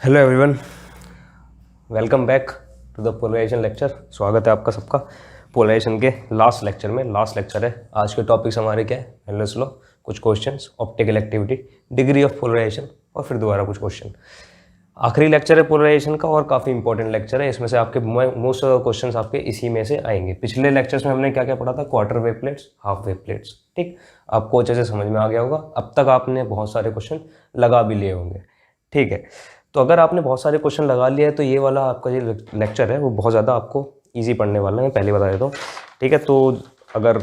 Hello everyone, welcome back to the polarization lecture. स्वागत है आपका सबका पोलराइजेशन के लास्ट लेक्चर में। लास्ट लेक्चर है। आज के टॉपिक्स हमारे क्या है? मेलस लॉ, कुछ questions, optical activity, degree of polarization और फिर दोबारा कुछ क्वेश्चन। आखिरी लेक्चर है पोलराइजेशन का और काफ़ी इंपॉर्टेंट लेक्चर है। इसमें से आपके मोस्ट ऑफ द क्वेश्चन आपके इसी में से आएंगे। पिछले लेक्चर्स में हमने क्या क्या पढ़ा था? Quarter wave plates, half wave plates. ठीक, आपको अच्छे से समझ में आ गया होगा। अब तक आपने बहुत सारे क्वेश्चन लगा भी लिए होंगे। ठीक है, तो अगर आपने बहुत सारे क्वेश्चन लगा लिए हैं तो ये वाला आपका जो लेक्चर है वो बहुत ज़्यादा आपको इजी पढ़ने वाला है, मैं पहले बता देता हूँ। ठीक है, तो अगर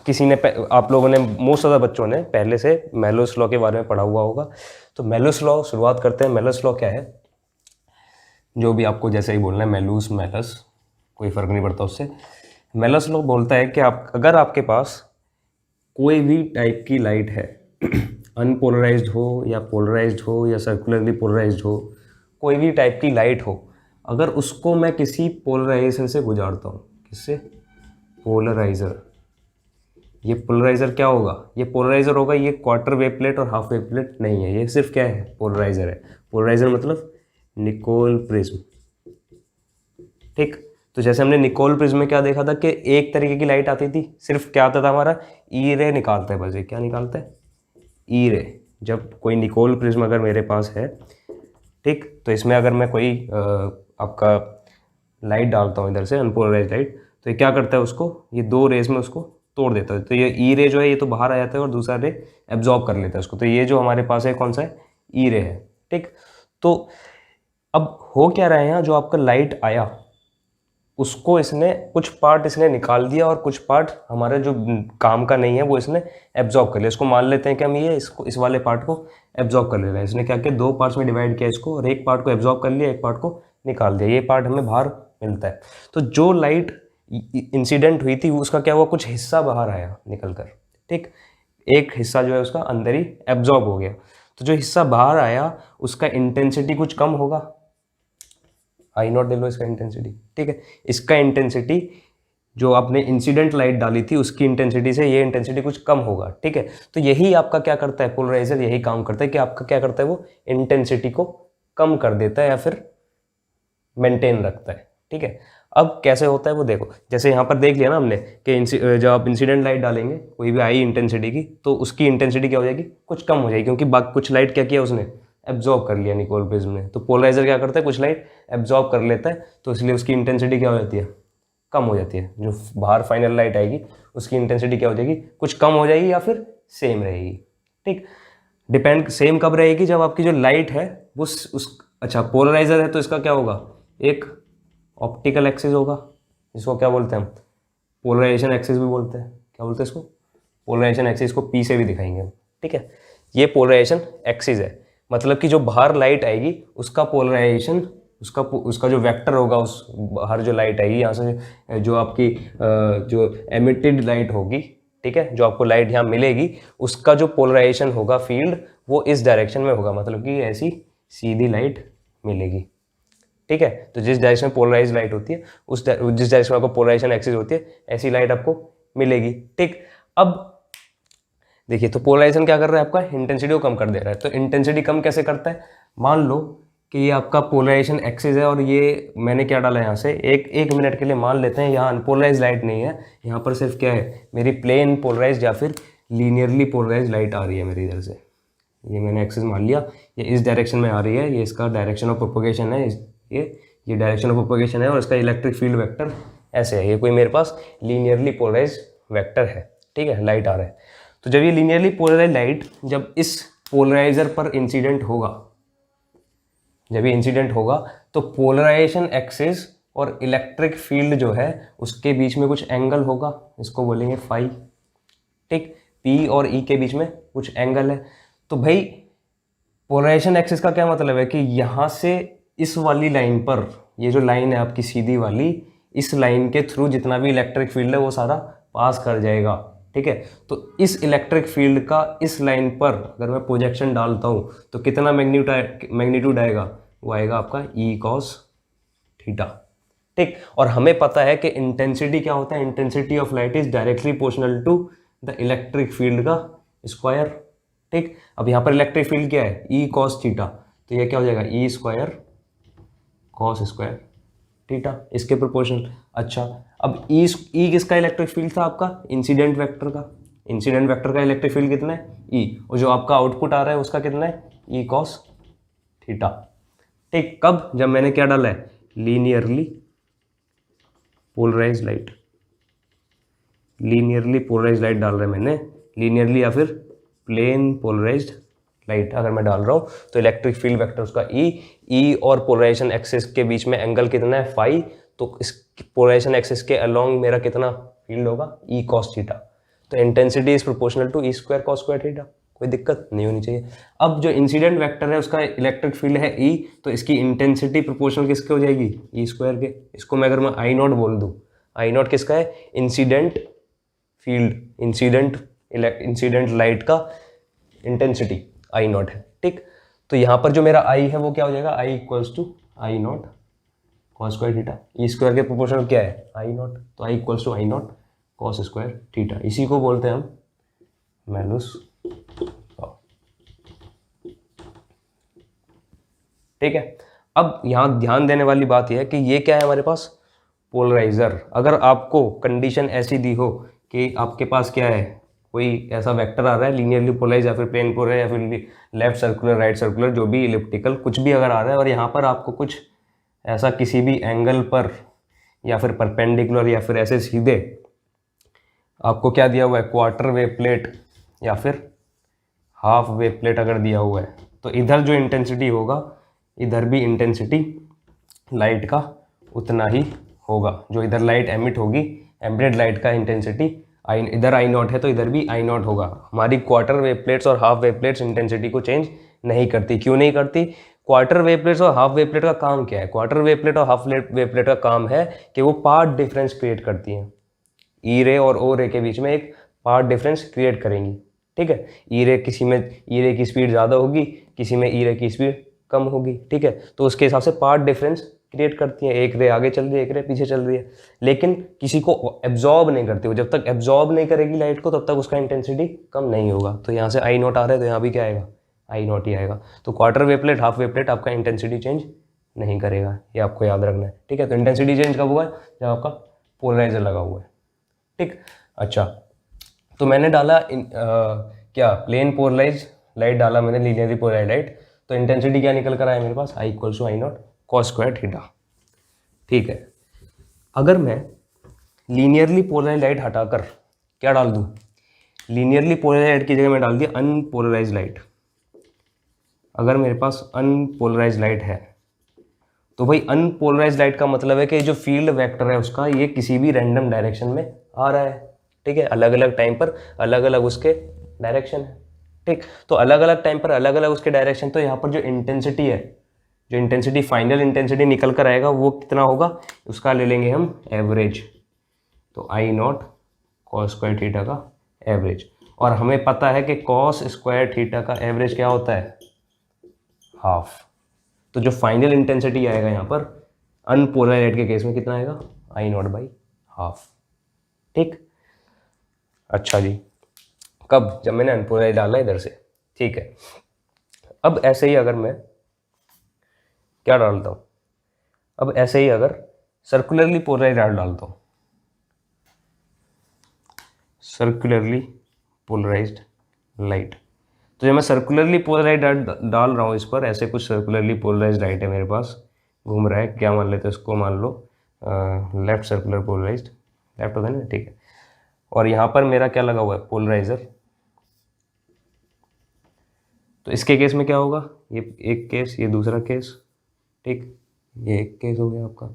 किसी ने आप लोगों ने मोस्ट ऑफ द बच्चों ने पहले से मेलोस लॉ के बारे में पढ़ा हुआ होगा। तो मेलोस लॉ शुरुआत करते हैं। मेलोस लॉ क्या है? जो भी आपको जैसे ही बोलना है, मेलूस मेलस, कोई फ़र्क नहीं पड़ता उससे। मेलोस लॉ बोलता है कि आप अगर आपके पास कोई भी टाइप की लाइट है, अनपोलराइज्ड हो या पोलराइज्ड हो या सर्कुलरली पोलराइज्ड हो, कोई भी टाइप की लाइट हो, अगर उसको मैं किसी पोलराइजेशन से गुजारता हूँ, किससे? पोलराइज़र। ये पोलराइज़र क्या होगा? ये पोलराइज़र होगा। ये क्वार्टर वेव प्लेट और हाफ वेव प्लेट नहीं है, ये सिर्फ क्या है? पोलराइज़र है। पोलराइज़र मतलब निकोल प्रिज्म। ठीक, तो जैसे हमने निकोल प्रिज्म में क्या देखा था कि एक तरीके की लाइट आती थी, सिर्फ क्या आता था हमारा? ई रे निकालता है बस। ये क्या निकालता है? ई रे। जब कोई निकोल प्रिज्म अगर मेरे पास है, ठीक, तो इसमें अगर मैं कोई आपका लाइट डालता हूँ इधर से, अनपोलराइज्ड लाइट, तो ये क्या करता है? उसको ये दो रेज में उसको तोड़ देता है। तो ये ई रे जो है ये तो बाहर आ जाता है और दूसरा रे एब्जॉर्ब कर लेता है उसको। तो ये जो हमारे पास है कौन सा है? ई रे है। ठीक, तो अब हो क्या रहा है यहाँ? जो आपका लाइट आया उसको इसने कुछ पार्ट इसने निकाल दिया और कुछ पार्ट हमारे जो काम का नहीं है वो इसने एब्जॉर्ब कर लिया। इसको मान लेते हैं कि हम ये इसको इस वाले पार्ट को एब्जॉर्ब कर ले रहे हैं। इसने क्या किया? दो पार्ट्स में डिवाइड किया इसको, और एक पार्ट को एब्जॉर्ब कर लिया, एक पार्ट को निकाल दिया। ये पार्ट हमें बाहर मिलता है। तो जो लाइट इंसिडेंट हुई थी उसका क्या हुआ? कुछ हिस्सा बाहर आया निकल कर। ठीक, एक हिस्सा जो है उसका अंदर ही एब्जॉर्ब हो गया। तो जो हिस्सा बाहर आया उसका इंटेंसिटी कुछ कम होगा। आई नॉट ले लो इसका इंटेंसिटी। ठीक है, इसका इंटेंसिटी जो आपने इंसिडेंट लाइट डाली थी उसकी इंटेंसिटी से ये इंटेंसिटी कुछ कम होगा। ठीक है, तो यही आपका क्या करता है? पोलराइजर यही काम करता है कि आपका क्या करता है? वो इंटेंसिटी को कम कर देता है या फिर मेंटेन रखता है। ठीक है, अब कैसे होता है वो देखो। जैसे यहाँ पर देख लिया ना हमने कि जब आप इंसिडेंट लाइट डालेंगे कोई भी आई इंटेंसिटी की, तो उसकी इंटेंसिटी क्या हो जाएगी? कुछ कम हो जाएगी, क्योंकि बाकी कुछ लाइट क्या किया उसने? एब्जॉर्ब कर लिया निकोल प्रिज्म ने। तो पोलराइजर क्या करता है? कुछ लाइट एब्जॉर्ब कर लेता है, तो इसलिए उसकी इंटेंसिटी क्या हो जाती है? कम हो जाती है। जो बाहर फाइनल लाइट आएगी उसकी इंटेंसिटी क्या हो जाएगी? कुछ कम हो जाएगी या फिर सेम रहेगी। ठीक, डिपेंड सेम कब रहेगी? जब आपकी जो लाइट है वो अच्छा पोलराइजर है तो इसका क्या होगा? एक ऑप्टिकल एक्सिस होगा, इसको क्या बोलते हैं हम? पोलराइजेशन एक्सिस भी बोलते हैं। क्या बोलते हैं इसको? पोलराइजेशन एक्सिस को पी से भी दिखाएंगे हम। ठीक है, ये पोलराइजेशन एक्सिस है। मतलब कि जो बाहर लाइट आएगी उसका पोलराइजेशन, उसका जो वेक्टर होगा, उस बाहर जो लाइट आएगी यहाँ से, जो आपकी जो एमिटेड लाइट होगी, ठीक है, जो आपको लाइट यहाँ मिलेगी, उसका जो पोलराइजेशन होगा फील्ड वो इस डायरेक्शन में होगा। मतलब कि ऐसी सीधी लाइट मिलेगी। ठीक है, तो जिस डायरेक्शन में पोलराइज लाइट होती है जिस डायरेक्शन में आपको पोलराइजेशन एक्सिस होती है ऐसी लाइट आपको मिलेगी। ठीक, अब देखिए, तो पोलराइजेशन क्या कर रहा है? आपका इंटेंसिटी को कम कर दे रहा है। तो इंटेंसिटी कम कैसे करता है? मान लो कि ये आपका पोलराइजेशन एक्सिस है और ये मैंने क्या डाला यहाँ से, एक मिनट के लिए मान लेते हैं यहाँ अनपोलराइज लाइट नहीं है, यहाँ पर सिर्फ क्या है? मेरी प्लेन पोलराइज या फिर लीनियरली पोलराइज लाइट आ रही है मेरी इधर से। ये मैंने एक्सिस मान लिया, ये इस डायरेक्शन में आ रही है, ये इसका डायरेक्शन ऑफ प्रोपोगेशन है, ये डायरेक्शन ऑफ प्रोपोगेशन है, और इसका इलेक्ट्रिक फील्ड वेक्टर ऐसे है। ये कोई मेरे पास लीनियरली पोलराइज वेक्टर है। ठीक है, लाइट आ रहा है। तो जब ये लीनियरली पोलराइज लाइट जब इस पोलराइजर पर इंसिडेंट होगा, जब ये इंसिडेंट होगा तो पोलराइजेशन एक्सिस और इलेक्ट्रिक फील्ड जो है उसके बीच में कुछ एंगल होगा, इसको बोलेंगे फाई। ठीक, पी और ई के बीच में कुछ एंगल है। तो भाई पोलराइजेशन एक्सिस का क्या मतलब है? कि यहाँ से इस वाली लाइन पर, ये जो लाइन है आपकी सीधी वाली, इस लाइन के थ्रू जितना भी इलेक्ट्रिक फील्ड है वो सारा पास कर जाएगा। ठीक है, तो इस इलेक्ट्रिक फील्ड का इस लाइन पर अगर मैं प्रोजेक्शन डालता हूँ तो कितना मैग्नीट्यूड आएगा? वो आएगा आपका ई कॉस थीटा। ठीक, और हमें पता है कि इंटेंसिटी क्या होता है? Intensity of light is directly proportional to the electric field का स्क्वायर। ठीक, अब यहाँ पर इलेक्ट्रिक फील्ड क्या है? E cos theta. तो ये क्या हो जाएगा E square cos square theta, इसके प्रोपोर्शनल। अच्छा, अब ई किसका इलेक्ट्रिक फील्ड था आपका, इंसिडेंट वेक्टर का। इंसिडेंट वेक्टर का इलेक्ट्रिक फील्ड कितना है ई, और जो आपका आउटपुट आ रहा है उसका कितना है ई कॉस थीटा। ठीक, कब, जब मैंने क्या डाला है linearly polarize light, linearly polarize light डाल रहा है मैंने, लीनियरली या फिर प्लेन पोलराइज्ड लाइट अगर मैं डाल रहा हूँ तो इलेक्ट्रिक फील्ड वेक्टर उसका ई और पोलराइजेशन एक्सिस के बीच में एंगल कितना है फाई, तो इस पोलराइजेशन एक्सिस के अलोंग मेरा कितना फील्ड होगा ई कॉस थीटा। तो intensity is proportional to E square cos square theta, कोई दिक्कत नहीं होनी चाहिए। अब जो इंसिडेंट वेक्टर है उसका इलेक्ट्रिक फील्ड है ई, तो इसकी इंटेंसिटी प्रोपोर्शनल किसके हो जाएगी ई स्क्वायर के। इसको मैं अगर मैं आई नॉट बोल दूँ, आई नॉट किसका है इंसिडेंट फील्ड, इंसिडेंट लाइट का इंटेंसिटी आई नॉट है। ठीक, तो यहाँ पर जो मेरा आई है वो क्या हो जाएगा I equals to I not cos square theta. E square के प्रोपोर्शनल क्या है आई नॉट, तो I equals to I not cos square theta. इसी को बोलते हैं हम मैलुस लॉ। ठीक है, अब यहाँ ध्यान देने वाली बात यह है कि ये क्या है हमारे पास पोलराइजर। अगर आपको कंडीशन ऐसी दी हो कि आपके पास क्या है कोई ऐसा वेक्टर आ रहा है लीनियरली पोलराइज या फिर प्लेन पोलराइज या फिर लेफ्ट सर्कुलर राइट सर्कुलर जो भी इलिप्टिकल कुछ भी अगर आ रहा है, और यहाँ पर आपको कुछ ऐसा किसी भी एंगल पर या फिर परपेंडिकुलर या फिर ऐसे सीधे आपको क्या दिया हुआ है क्वार्टर वेव प्लेट या फिर हाफ वेव प्लेट अगर दिया हुआ है, तो इधर जो इंटेंसिटी होगा इधर भी इंटेंसिटी लाइट का उतना ही होगा। जो इधर लाइट एमिट होगी एमिटेड लाइट का इंटेंसिटी आई, इधर आई नॉट है तो इधर भी आई नॉट होगा। हमारी क्वार्टर वेव प्लेट्स और हाफ वेव प्लेट्स इंटेंसिटी को चेंज नहीं करती। क्यों नहीं करती, क्वार्टर वेव प्लेट्स और हाफ वेव प्लेट का काम क्या है, क्वार्टर वेव प्लेट और हाफ वेव प्लेट का काम है कि वो पार्ट डिफरेंस क्रिएट करती हैं। ई रे और ओ रे के बीच में एक पार्ट डिफरेंस क्रिएट करेंगी। ठीक है, ई रे किसी में ई रे की स्पीड ज़्यादा होगी, किसी में ई रे की स्पीड कम होगी। ठीक है, तो उसके हिसाब से पार्ट डिफरेंस क्रिएट करती है, एक रे आगे चल रही है एक रे पीछे चल रही है, लेकिन किसी को एब्जॉर्ब नहीं करती। वो जब तक एब्जॉर्ब नहीं करेगी लाइट को तब तक उसका इंटेंसिटी कम नहीं होगा। तो यहाँ से आई नॉट आ रहा है तो यहाँ भी क्या आएगा आई नॉट ही आएगा। तो quarter wave plate half wave plate आपका इंटेंसिटी चेंज नहीं करेगा, ये आपको याद रखना है। ठीक है, तो इंटेंसिटी चेंज कब हुआ है जब आपका पोलराइजर लगा हुआ है। ठीक, अच्छा, तो मैंने डाला क्या प्लेन पोलराइज लाइट डाला मैंने लीनियरली पोलराइज लाइट, तो इंटेंसिटी क्या निकल कर आया मेरे पास I equals to I not cos square theta. ठीक है, अगर मैं लीनियरली पोलराइज लाइट हटाकर क्या डाल दूँ, लीनियरली पोलराइज लाइट की जगह मैं डाल दिया अनपोलराइज लाइट। अगर मेरे पास अनपोलराइज लाइट है तो भाई अनपोलराइज लाइट का मतलब है कि जो फील्ड वेक्टर है उसका ये किसी भी रैंडम डायरेक्शन में आ रहा है। ठीक है, अलग अलग टाइम पर अलग अलग उसके डायरेक्शन है। ठीक, तो अलग अलग टाइम पर अलग अलग उसके डायरेक्शन, तो यहाँ पर जो इंटेंसिटी है, जो इंटेंसिटी फाइनल इंटेंसिटी निकल कर आएगा वो कितना होगा, उसका ले लेंगे हम एवरेज। तो आई नॉट कॉस स्क्वायर थीटा का एवरेज, और हमें पता है कि कॉस स्क्वायर थीटा का एवरेज क्या होता है हाफ। तो जो फाइनल इंटेंसिटी आएगा यहाँ पर अनपोलराइज लाइट के केस में कितना आएगा आई नॉट बाई हाफ। ठीक, अच्छा जी, कब, जब मैंने अनपोलराइज डाला इधर से। ठीक है, अब ऐसे ही अगर मैं क्या डालता हूँ, अब ऐसे ही अगर सर्कुलरली पोलराइज डालता हूँ, सर्कुलरली पोलराइज्ड लाइट, तो जब मैं सर्कुलरली पोलराइज डाल रहा हूँ इस पर, ऐसे कुछ सर्कुलरली पोलराइज लाइट है मेरे पास घूम रहा है, क्या मान लेते हैं इसको, मान लो लेफ्ट सर्कुलर पोलराइज्ड, लेफ्ट होता है ना, ठीक है, और यहाँ पर मेरा क्या लगा हुआ है पोलराइजर। तो इसके केस में क्या होगा, ये एक केस ये दूसरा केस, ठीक, ये एक केस हो गया आपका।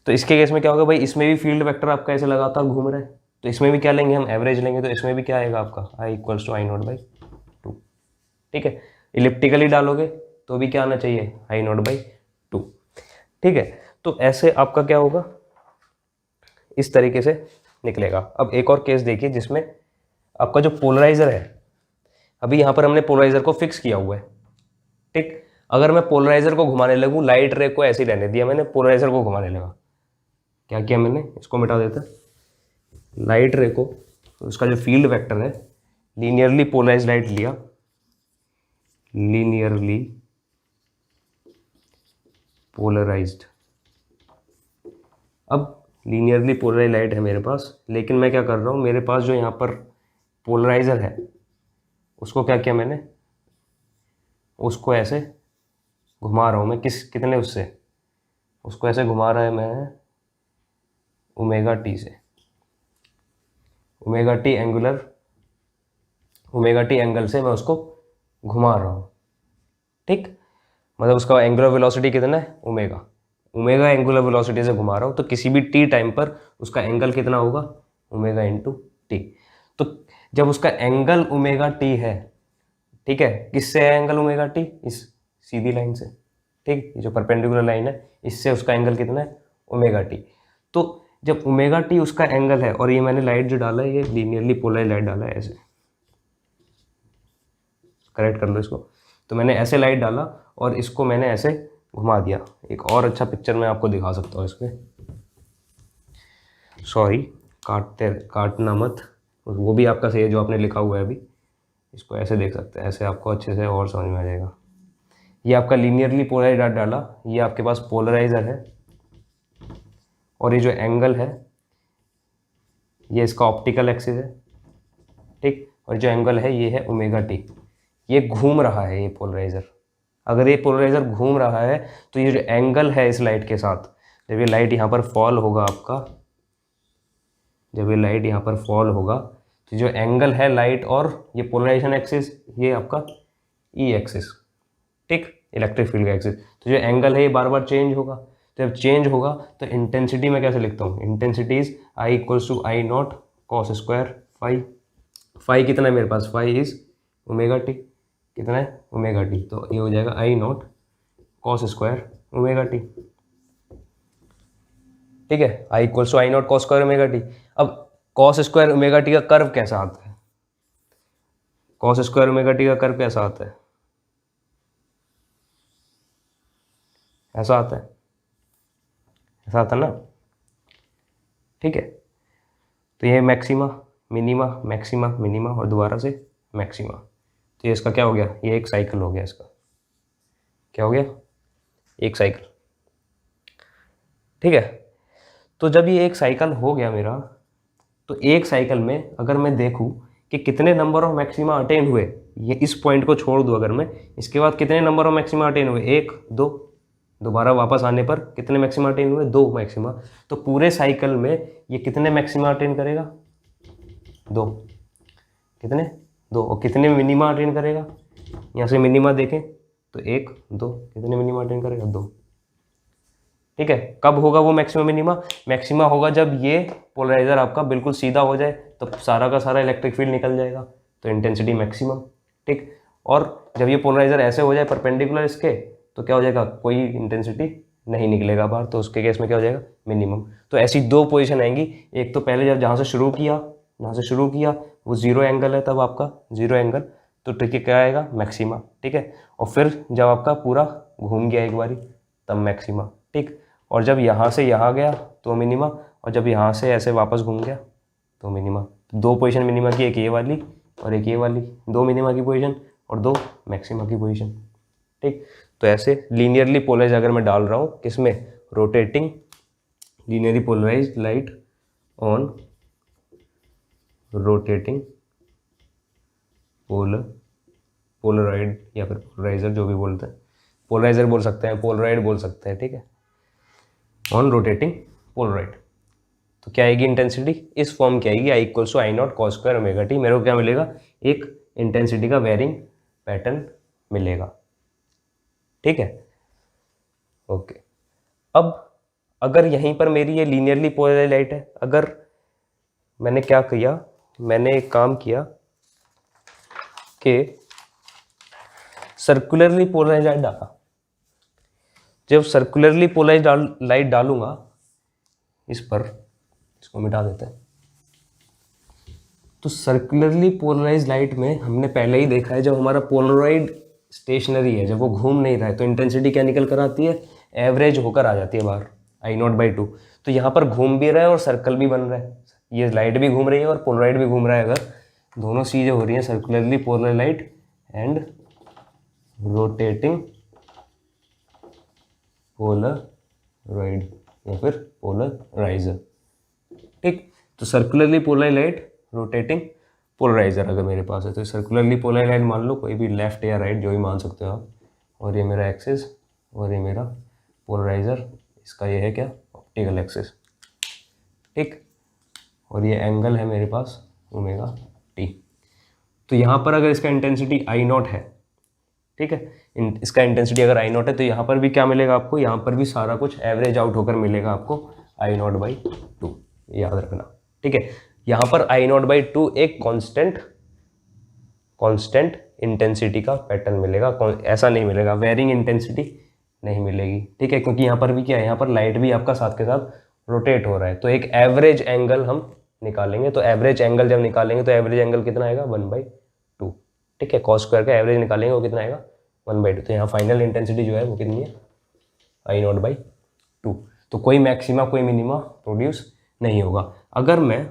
तो इसके केस में क्या होगा भाई, इसमें भी फील्ड वेक्टर आपका ऐसे लगातार घूम रहा है, तो इसमें भी क्या लेंगे हम एवरेज लेंगे, तो इसमें भी क्या आएगा आपका I equals to I not by 2। ठीक है, इलिप्टिकली डालोगे तो भी क्या आना चाहिए आई नॉट बाई 2। ठीक है, तो ऐसे आपका क्या होगा, इस तरीके से निकलेगा। अब एक और केस देखिए जिसमें आपका जो पोलराइजर है, अभी यहाँ पर हमने पोलराइजर को फिक्स किया हुआ है। ठीक, अगर मैं पोलराइजर को घुमाने लगूँ, लाइट रे को ऐसे ही रहने दिया मैंने, पोलराइजर को घुमाने लगा, क्या किया मैंने, इसको मिटा देता, लाइट रे को, तो उसका जो फील्ड वेक्टर है लीनियरली पोलराइज लाइट लिया, लीनियरली पोलराइज्ड। अब लीनियरली पोलराइज लाइट है मेरे पास, लेकिन मैं क्या कर रहा हूँ, मेरे पास जो यहाँ पर पोलराइज़र है उसको क्या किया मैंने, उसको ऐसे घुमा रहा हूँ मैं, कितने उससे, उसको ऐसे घुमा रहा है मैं ओमेगा टी से, ओमेगा टी एंगल से मैं उसको घुमा रहा हूँ। ठीक, मतलब उसका एंगुलर वेलोसिटी कितना है, ओमेगा एंगुलर वेलोसिटी से घुमा रहा हूँ, तो किसी भी टी टाइम पर उसका एंगल कितना होगा, ओमेगा इंटू टी। तो जब उसका एंगल ओमेगा टी है, ठीक है, किससे है एंगल ओमेगा टी, इस सीधी लाइन से, ठीक, ये जो परपेंडिकुलर लाइन है इससे उसका एंगल कितना है, ओमेगा टी। तो जब ओमेगा टी उसका एंगल है, और ये मैंने लाइट जो डाला है ये लीनियरली पोलराइज लाइट डाला है, ऐसे करेक्ट कर लो इसको, तो मैंने ऐसे लाइट डाला और इसको मैंने ऐसे घुमा दिया। एक और अच्छा पिक्चर मैं आपको दिखा सकता हूँ इसमें, सॉरी काटना मत, वो भी आपका सही है जो आपने लिखा हुआ है अभी, इसको ऐसे देख सकते हैं, ऐसे आपको अच्छे से और समझ में आ जाएगा। ये आपका लीनियरली पोलराइज लाइट डाला, ये आपके पास पोलराइजर है, और ये जो एंगल है ये इसका ऑप्टिकल एक्सिस है, ठीक, और जो एंगल है ये है ओमेगा टी। ये घूम रहा है ये पोलराइज़र, अगर ये पोलराइज़र घूम रहा है तो ये जो एंगल है इस लाइट के साथ, जब ये लाइट यहाँ पर फॉल होगा आपका, जब ये लाइट यहाँ पर फॉल होगा तो जो एंगल है लाइट और ये पोलराइजेशन एक्सिस, ये आपका ई एक्सिस, ठीक, इलेक्ट्रिक फील्ड का एक्सिस, तो जो एंगल है ये बार बार चेंज होगा। तो जब चेंज होगा तो इंटेंसिटी मैं कैसे लिखता हूँ, intensity is I equals to I not cos square phi. Phi कितना है मेरे पास, फाई इज ओमेगा टी, कितना है, ओमेगा टी, तो ये हो जाएगा I not cos square omega T, ठीक है, I equals to I not cos square omega T. अब कॉस स्क्वायर ओमेगा टी का कर्व कैसा आता है, कॉस स्क्वायर ओमेगा टी का कर्व कैसा आता है, ऐसा आता है, ऐसा आता है ना, ठीक है। तो ये मैक्सिमा मिनिमा मैक्सिमा मिनिमा और दोबारा से मैक्सिमा, तो ये इसका क्या हो गया, ये एक साइकिल हो गया, इसका क्या हो गया, एक साइकिल, ठीक है। तो जब ये एक साइकिल हो गया मेरा, तो एक साइकिल में अगर मैं देखूं कि कितने नंबर ऑफ मैक्सिमा अटेन हुए, ये इस पॉइंट को छोड़ दूं अगर मैं, इसके बाद कितने नंबर ऑफ मैक्सिमा अटेन हुए, एक दो, दोबारा वापस आने पर कितने मैक्सिमा अटेन हुए, दो मैक्सिमा। तो पूरे साइकिल में ये कितने मैक्सिमा अटेन करेगा, दो, कितने, दो, और कितने मिनिमा अटेन करेगा, यहाँ से मिनिमा देखें तो एक दो, कितने मिनिमा अटेन करेगा, दो, ठीक है। कब होगा वो मैक्सिमम मिनिमा, मैक्सिमा होगा जब ये पोलराइजर आपका बिल्कुल सीधा हो जाए, तो सारा का सारा इलेक्ट्रिक फील्ड निकल जाएगा, तो इंटेंसिटी मैक्सिमम, ठीक। और जब ये पोलराइजर ऐसे हो जाए परपेंडिकुलर इसके, तो क्या हो जाएगा, कोई इंटेंसिटी नहीं निकलेगा बाहर, तो उसके केस में क्या हो जाएगा, मिनिमम। तो ऐसी दो पोजीशन आएंगी, एक तो पहले जब जहाँ से शुरू किया वो जीरो एंगल है, तब आपका जीरो एंगल, तो ठीक क्या आएगा, मैक्सिमा, ठीक है। और फिर जब आपका पूरा घूम गया एक बारी, तब मैक्सिमा, ठीक। और जब यहाँ से यहाँ गया तो मिनिमा, और जब यहाँ से ऐसे वापस घूम गया तो मिनिमा। तो दो पोजीशन मिनिमा की, एक ये वाली और एक ये वाली, दो मिनिमा की पोजीशन और दो मैक्सिमा की पोजीशन, ठीक। तो ऐसे लीनियरली पोलराइज अगर मैं डाल रहा हूँ किसमें, rotating linearly polarize light on rotating polaroid, या फिर पोलराइजर जो भी बोलते हैं, पोलराइजर बोल सकते हैं, पोलराइड बोल सकते हैं, ठीक है, ऑन रोटेटिंग पोलराइड। तो क्या आएगी इंटेंसिटी, इस फॉर्म की आएगी, I equals to I not cos square omega T. मेरे को क्या मिलेगा, एक इंटेंसिटी का वेरिंग पैटर्न मिलेगा, ठीक है, ओके। अब अगर यहीं पर मेरी ये लीनियरली पोलराइज लाइट है, अगर मैंने क्या किया, मैंने एक काम किया कि सर्कुलरली पोलराइज लाइट डाला, जब सर्कुलरली पोलराइज लाइट डालूंगा इस पर, इसको मिटा देते हैं, तो सर्कुलरली पोलराइज लाइट में हमने पहले ही देखा है, जब हमारा पोलराइड स्टेशनरी है, जब वो घूम नहीं रहा है, तो इंटेंसिटी क्या निकल कर आती है, एवरेज होकर आ जाती है बाहर, आई नॉट बाई टू। तो यहाँ पर घूम भी रहा है और सर्कल भी बन रहा है, ये लाइट भी घूम रही है और पोलराइड भी घूम रहा है, अगर दोनों चीज़ें हो रही हैं, circularly polarize light and rotating polaroid या फिर पोलराइजर। ठीक, तो circularly polarize light, rotating polarizer अगर मेरे पास है तो सर्कुलरली पोलराइज लाइट मान लो कोई भी लेफ्ट या राइट जो भी मान सकते हो आप, और ये मेरा एक्सिस और ये मेरा पोलराइजर, इसका ये है क्या, ऑप्टिकल एक्सिस। ठीक, और ये एंगल है मेरे पास ओमेगा टी। तो यहाँ पर अगर इसका इंटेंसिटी आई नॉट है, ठीक है, इसका इंटेंसिटी अगर आई नॉट है तो यहाँ पर भी क्या मिलेगा आपको, यहाँ पर भी सारा कुछ एवरेज आउट होकर मिलेगा आपको आई नॉट बाई टू, याद रखना। ठीक है, यहाँ पर आई नॉट बाई टू एक कांस्टेंट इंटेंसिटी का पैटर्न मिलेगा, ऐसा नहीं मिलेगा, वेरिंग इंटेंसिटी नहीं मिलेगी। ठीक है, क्योंकि यहाँ पर भी क्या है, यहाँ पर लाइट भी आपका साथ के साथ रोटेट हो रहा है, तो एक एवरेज एंगल हम निकालेंगे। तो एवरेज एंगल जब निकालेंगे तो एवरेज एंगल कितना आएगा, 1/2। ठीक है, कॉस स्क्वायर का एवरेज निकालेंगे वो कितना आएगा, 1/2। तो यहाँ फाइनल इंटेंसिटी जो है वो कितनी है, आई नॉट बाई टू। तो कोई मैक्सिमा कोई मिनिमा प्रोड्यूस नहीं होगा। अगर मैं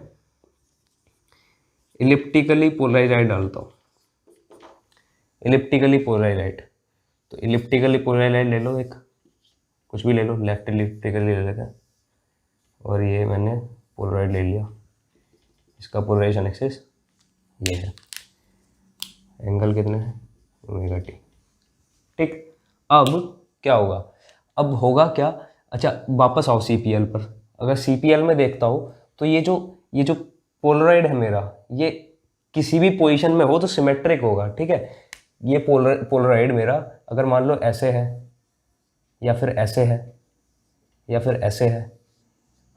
इलिप्टिकली पोलराइज लाइट डालता हूँ, इलिप्टिकली पोलराइज लाइट, तो इलिप्टिकली पोलराइज लाइट ले लो, एक कुछ भी ले लो, लेफ्ट इलिप्टिकली ले लेते हैं, और ये मैंने पोलराइड ले लिया, इसका पोलराइजेशन एक्सिस ये है, एंगल कितने हैं, ओमेगा टी। ठीक, अब क्या होगा, अब होगा क्या, अच्छा वापस आओ सीपीएल पर। अगर सीपीएल में देखता हूँ तो ये जो पोलराइड है मेरा, ये किसी भी पोजीशन में हो तो सिमेट्रिक होगा। ठीक है, ये पोलराइड मेरा अगर मान लो ऐसे है या फिर ऐसे है या फिर ऐसे है,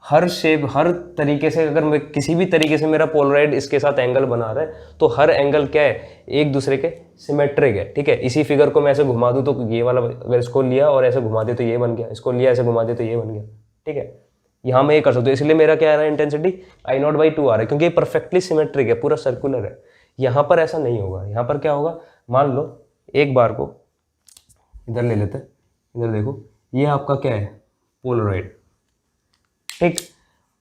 हर शेप हर तरीके से अगर मैं किसी भी तरीके से मेरा पोलराइड इसके साथ एंगल बना रहा है तो हर एंगल क्या है, एक दूसरे के सिमेट्रिक है। ठीक है, इसी फिगर को मैं ऐसे घुमा दूँ तो ये वाला, अगर इसको लिया और ऐसे घुमा दे तो ये बन गया, इसको लिया ऐसे घुमा दे तो ये बन गया। ठीक है, यहाँ मैं ये कर सकता हूँ, इसलिए मेरा क्या आ रहा है, intensity I not by two आ रहा है, क्योंकि ये परफेक्टली सिमेट्रिक है, पूरा सर्कुलर है। यहाँ पर ऐसा नहीं होगा, यहाँ पर क्या होगा, मान लो एक बार को इधर ले लेते हैं, इधर देखो, ये आपका क्या है, पोलराइड। ठीक,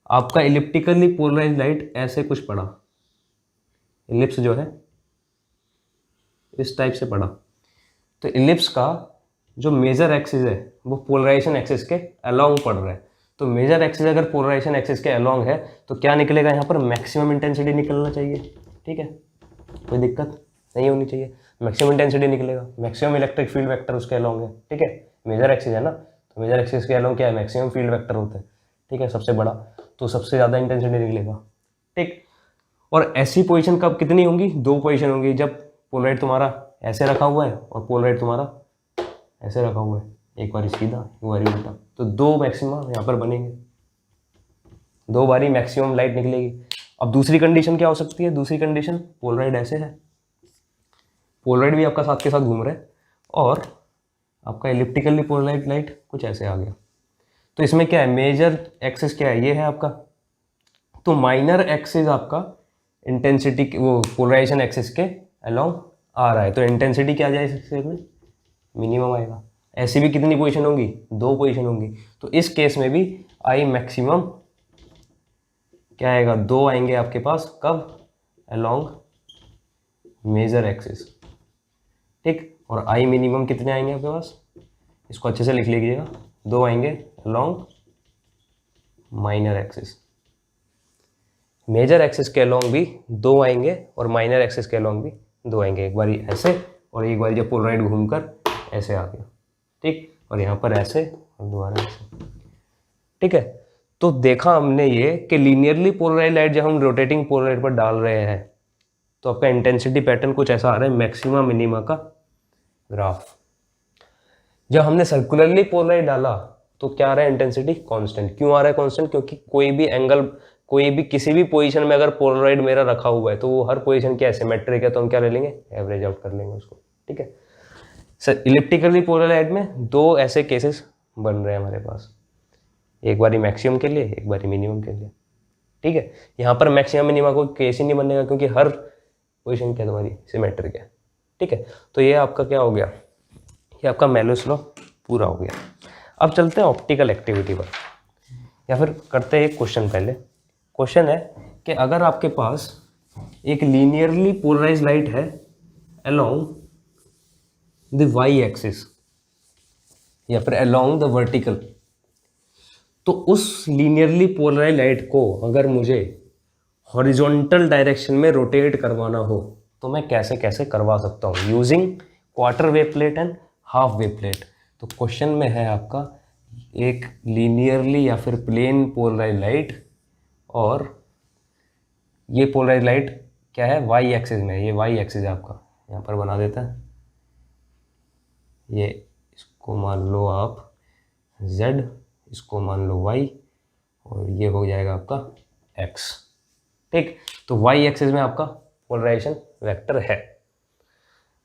आपका इलिप्टिकली पोलराइज लाइट ऐसे कुछ पड़ा, इलिप्स जो है इस टाइप से पड़ा, तो इलिप्स का जो मेजर एक्सिस है वो पोलराइजेशन एक्सिस के अलोंग पड़ रहा है। तो मेजर एक्सिस अगर पोलराइजेशन एक्सिस के अलोंग है तो क्या निकलेगा, यहाँ पर मैक्सिमम इंटेंसिटी निकलना चाहिए। ठीक है, कोई दिक्कत नहीं होनी चाहिए, मैक्सिमम इंटेंसिटी निकलेगा, मैक्सिमम इलेक्ट्रिक फील्ड वेक्टर उसके अलोंग है। ठीक है, मेजर एक्सिस है ना, तो मेजर एक्सिस के अलोंग क्या है, मैक्सिमम फील्ड वेक्टर होते हैं। ठीक है, सबसे बड़ा, तो सबसे ज़्यादा इंटेंसिटी निकलेगा। ठीक, और ऐसी पोजीशन कब कितनी होंगी, दो पोजीशन होंगी, जब पोलराइड तुम्हारा ऐसे रखा हुआ है और पोलराइड तुम्हारा ऐसे रखा हुआ है, एक बार सीधा एक बार उल्टा, तो दो मैक्सिमम यहाँ पर बनेंगे, दो बारी मैक्सिमम लाइट निकलेगी। अब दूसरी कंडीशन क्या हो सकती है, दूसरी कंडीशन पोलराइड ऐसे है, पोलराइड भी आपका साथ के साथ घूम रहा है और आपका इलिप्टिकली पोलराइड लाइट कुछ ऐसे आ गया, तो इसमें क्या है, मेजर एक्सिस क्या है, ये है आपका, तो माइनर एक्सिस आपका इंटेंसिटी वो पोलराइजेशन एक्सिस के अलोंग आ रहा है, तो इंटेंसिटी क्या आ जाए इससे में, मिनिमम आएगा। ऐसी भी कितनी पोजीशन होंगी, दो पोजीशन होंगी, तो इस केस में भी आई मैक्सिमम क्या आएगा, दो आएंगे आपके पास, कब, अलोंग मेजर एक्सिस। ठीक, और आई मिनिमम कितने आएंगे आपके पास, इसको अच्छे से लिख लीजिएगा, दो आएंगे along minor axis, major axis के अलोंग भी दो आएंगे और माइनर एक्सिस के अलोंग भी दो आएंगे, एक बारी ऐसे और एक बारी जब पोलराइड घूमकर ऐसे आ गया। ठीक, और यहाँ पर ऐसे और दोबारा ऐसे। ठीक है, तो देखा हमने ये कि लीनियरली पोलराइज लाइट जब हम रोटेटिंग पोलराइड पर डाल रहे हैं तो आपका इंटेंसिटी पैटर्न कुछ ऐसा आ रहा है, मैक्सिमा मिनिमा का ग्राफ। जब हमने सर्कुलरली पोलराइड डाला तो क्या आ रहा है, इंटेंसिटी कांस्टेंट। क्यों आ रहा है कांस्टेंट, क्योंकि कोई भी एंगल, कोई भी किसी भी पोजीशन में अगर पोलराइड मेरा रखा हुआ है तो वो हर पोजीशन क्या है, सिमेट्रिक है, तो हम क्या ले लेंगे, एवरेज आउट कर लेंगे उसको। ठीक है सर, इलिप्टिकली पोलराइड में दो ऐसे केसेस बन रहे हैं हमारे पास, एक बारी मैक्सिमम के लिए, एक बारी मिनिमम के लिए। ठीक है, यहाँ पर मैक्सिमम मिनिमम को केस ही नहीं बनेगा क्योंकि हर पोजीशन क्या तुम्हारी सिमेट्रिक है। ठीक है, तो ये आपका क्या हो गया, ये आपका मेलोस लॉ पूरा हो गया। अब चलते हैं ऑप्टिकल एक्टिविटी पर, या फिर करते हैं एक क्वेश्चन। पहले क्वेश्चन है कि अगर आपके पास एक लीनियरली पोलराइज लाइट है अलोंग द वाई एक्सिस, या फिर अलोंग द वर्टिकल, तो उस लीनियरली पोलराइज लाइट को अगर मुझे हॉरिजॉन्टल डायरेक्शन में रोटेट करवाना हो तो मैं कैसे कैसे करवा सकता हूँ using quarter wave plate and half wave plate. तो क्वेश्चन में है आपका एक लीनियरली या फिर प्लेन पोलराइज लाइट, और ये पोलराइज लाइट क्या है, वाई एक्सिस में, ये वाई एक्सिस है आपका, यहाँ पर बना देता है, ये इसको मान लो आप z, इसको मान लो y, और ये हो जाएगा आपका x। ठीक, तो y एक्सिस में आपका पोलराइजेशन वेक्टर है।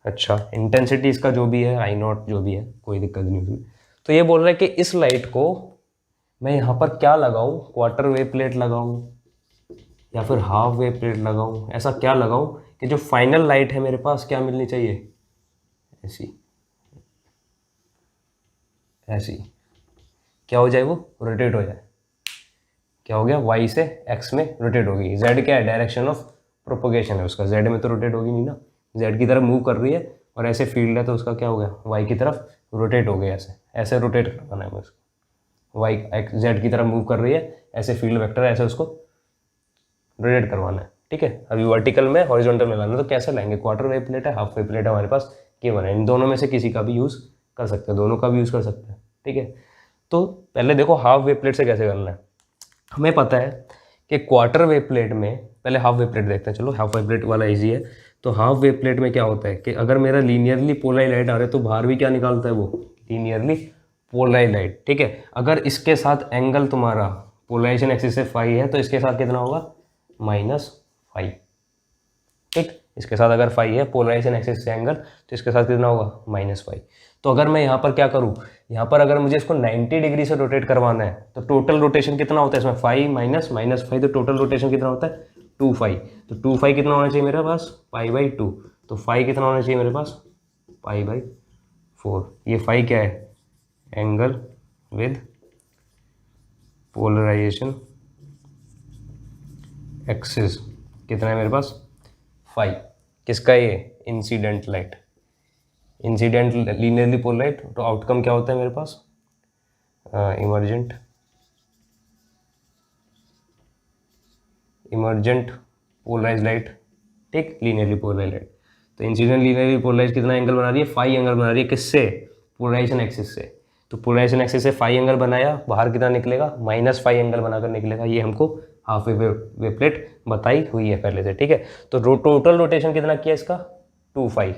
अच्छा, इंटेंसिटी इसका जो भी है I0 जो भी है, कोई दिक्कत नहीं उसमें। तो ये बोल रहा है कि इस लाइट को मैं यहाँ पर क्या लगाऊं, क्वार्टर वेव प्लेट लगाऊं या फिर हाफ वेव प्लेट लगाऊं, ऐसा क्या लगाऊं कि जो फाइनल लाइट है मेरे पास क्या मिलनी चाहिए, ऐसी ऐसी क्या हो जाए, वो रोटेट हो जाए। क्या हो गया, y से x में रोटेट होगी। z क्या है, डायरेक्शन ऑफ प्रोपोगेशन है उसका, z में तो रोटेट होगी नहीं ना, z की तरफ मूव कर रही है और ऐसे फील्ड है तो उसका क्या हो गया, y की तरफ रोटेट हो गया, ऐसे ऐसे रोटेट करवाना है उसको, y z की तरफ मूव कर रही है, ऐसे फील्ड वेक्टर ऐसे उसको रोटेट करवाना है। ठीक है, अभी वर्टिकल में हॉरिजॉन्टल में लाना, तो कैसे लाएंगे, क्वार्टर वेव प्लेट है, हाफ वेव प्लेट है हमारे पास, केवल है, इन दोनों में से किसी का भी यूज़ कर सकते हैं, दोनों का भी यूज़ कर सकते हैं। ठीक है, तो पहले देखो हाफ वेव प्लेट से कैसे करना है। हमें पता है कि क्वार्टर वेव प्लेट में, पहले हाफ वेव प्लेट देखते हैं, चलो हाफ वेव प्लेट वाला इजी है। तो हाफ वेव प्लेट में क्या होता है कि अगर मेरा लीनियरली पोलराइज लाइट आ रहा है तो बाहर भी क्या निकालता है, वो लीनियरली पोलराइज लाइट। ठीक है, अगर इसके साथ एंगल तुम्हारा पोलराइजेशन एक्सिस से फाई है तो इसके साथ कितना होगा, -फाई। ठीक, इसके साथ अगर फाई है पोलराइजेशन एक्सिस से एंगल, तो इसके साथ कितना होगा, -फाई। तो अगर मैं यहाँ पर क्या करूँ, यहाँ पर अगर मुझे इसको 90 डिग्री से रोटेट करवाना है तो टोटल रोटेशन कितना होता है इसमें, फाई माइनस फाई, तो टोटल रोटेशन कितना होता है, 2 फाई। तो 2 फाई कितना होना चाहिए मेरे पास, π/2। तो फाई कितना होना चाहिए मेरे पास, π/4। ये फाई क्या है, एंगल विद पोलराइजेशन एक्सिस कितना है मेरे पास, फाई। किसका, ये incident light, incident linearly polarize, तो आउटकम क्या होता है मेरे पास, इमर्जेंट पोलराइज लाइट। ठीक, लीनियरली पोलराइज लाइट, तो इंसिडेंट लीनियरली पोलराइज कितना एंगल बना रही है, फाई एंगल बना रही है, किससे, पोलराइजेशन एक्सिस से। तो पोलराइजेशन एक्सिस से फाई एंगल बनाया, बाहर कितना निकलेगा, -फाई एंगल बनाकर निकलेगा। ये हमको हाफ वेव प्लेट बताई हुई है पहले से। ठीक है, तो टोटल रोटेशन कितना किया इसका, 2 फाई।